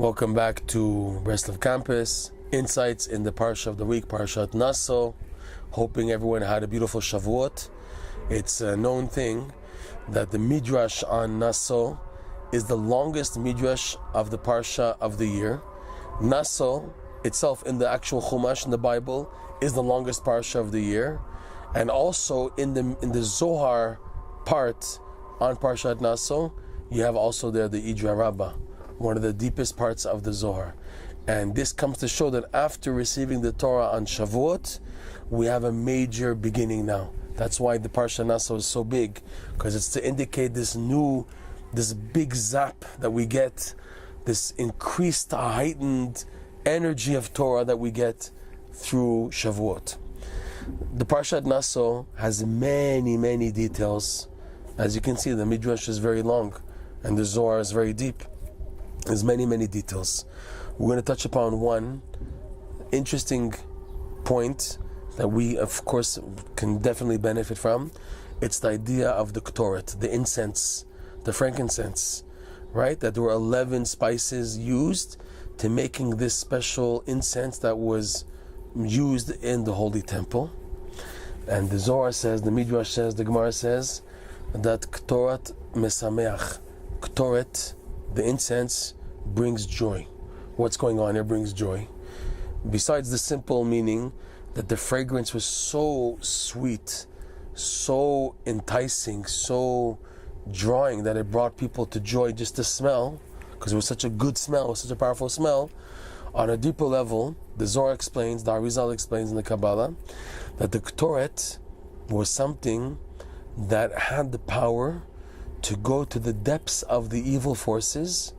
Welcome back to Breslov campus. Insights in the parsha of the week, Parshat Naso. Hoping everyone had a beautiful Shavuot. It's a known thing that the midrash on Naso is the longest midrash of the parsha of the year. Naso itself in the actual Chumash in the Bible is the longest parsha of the year, and also in the Zohar part on Parshat Naso, you have also there the Idra Rabbah, one of the deepest parts of the Zohar. And this comes to show that after receiving the Torah on Shavuot, we have a major beginning now. That's why the Parshat Naso is so big, because it's to indicate this big zap that we get, this increased, heightened energy of Torah that we get through Shavuot. The Parshat Naso has many details. As you can see, the Midrash is very long, and the Zohar is very deep. There's many details. We're going to touch upon one interesting point that we, of course, can definitely benefit from. It's the idea of the ketoret, the incense, the frankincense, right? That there were 11 spices used to making this special incense that was used in the Holy Temple. And the Zohar says, the Midrash says, the Gemara says, that ketoret mesameach, ketoret, the incense, brings joy. What's going on here brings joy. Besides the simple meaning that the fragrance was so sweet, so enticing, so drawing that it brought people to joy just to smell, because it was such a good smell, it was such a powerful smell. On a deeper level, the Zohar explains, the Arizal explains in the Kabbalah, that the ketoret was something that had the power to go to the depths of the evil forces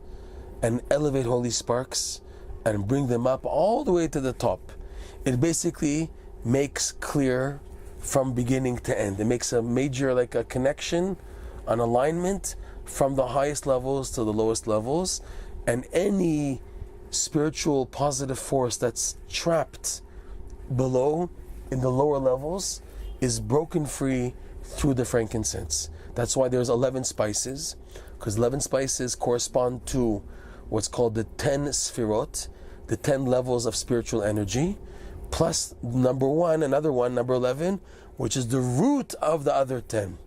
and elevate holy sparks and bring them up all the way to the top. It basically makes clear from beginning to end. It makes a major, like a connection, an alignment from the highest levels to the lowest levels, and any spiritual positive force that's trapped below in the lower levels is broken free through the frankincense. That's why there's 11 spices, because 11 spices correspond to what's called the 10 sfirot, the 10 levels of spiritual energy, plus number 11, which is the root of the other 10.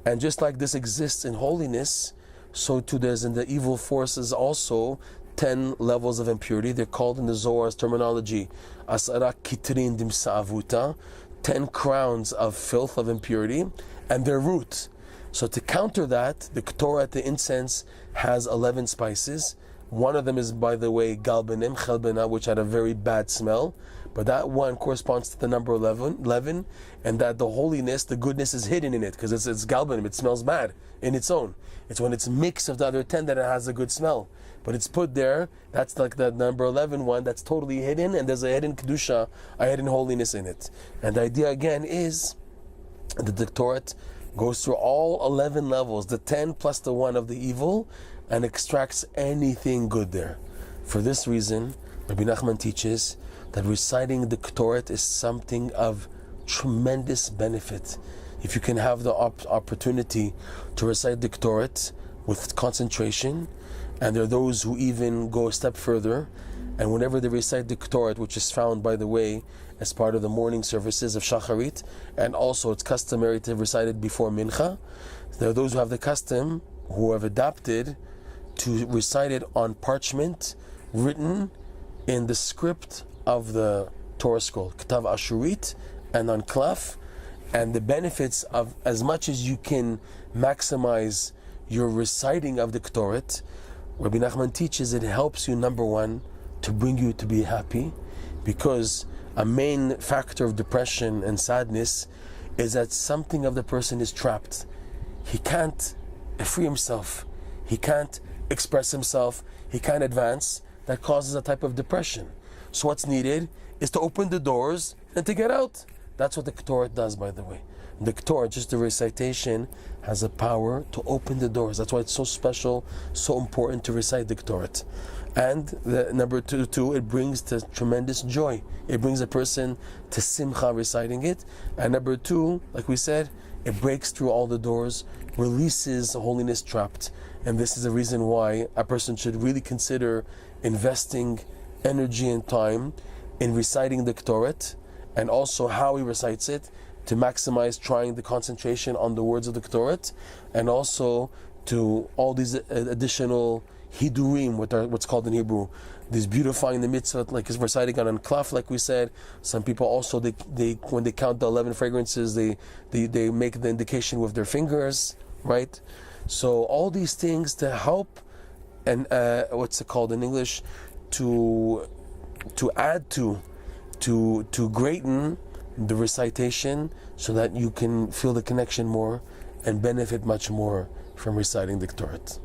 And just like this exists in holiness, so too there's in the evil forces also 10 levels of impurity. They're called in the Zohar's terminology, asara kitrin dimsa'avuta, 10 crowns of filth, of impurity, and their root. So to counter that, the ketoret, the incense, has 11 spices. One of them is, by the way, galbanim, chelbena, which had a very bad smell. But that one corresponds to the number 11, and that the holiness, the goodness is hidden in it, because it's galbanim, it smells bad in its own. It's when it's mixed with the other 10 that it has a good smell. But it's put there, that's like the number 11 one, that's totally hidden, and there's a hidden kedusha, a hidden holiness in it. And the idea again is that the ketoret goes through all 11 levels, the 10 plus the 1 of the evil, and extracts anything good there. For this reason, Rebbe Nachman teaches that reciting the ketoret is something of tremendous benefit. If you can have the opportunity to recite the ketoret with concentration, and there are those who even go a step further, and whenever they recite the ketoret, which is found, by the way, as part of the morning services of Shacharit, and also it's customary to recite it before Mincha, there are those who have the custom, who have adapted to recite it on parchment, written in the script of the Torah scroll, Ketav Ashurit, and on Klaf. And the benefits of, as much as you can maximize your reciting of the ketoret, Rebbe Nachman teaches it helps you, number one, to bring you to be happy, because a main factor of depression and sadness is that something of the person is trapped. He can't free himself. He can't express himself. He can't advance. That causes a type of depression. So what's needed is to open the doors and to get out. That's what the ketoret does, by the way. The ketoret, just the recitation, has a power to open the doors. That's why it's so special, so important to recite the ketoret. And the number two, it brings to tremendous joy. It brings a person to simcha reciting it. And number two, like we said, it breaks through all the doors, releases holiness trapped. And this is the reason why a person should really consider investing energy and time in reciting the ketoret, and also how he recites it, to maximize trying the concentration on the words of the ketoret, and also to all these additional hidurim, what's called in Hebrew, this beautifying the mitzvah, like his reciting on a klaf, like we said. Some people also, they when they count the 11 fragrances, they make the indication with their fingers, right? So all these things to help, and what's it called in English, to add to greaten the recitation, so that you can feel the connection more and benefit much more from reciting the ketoret.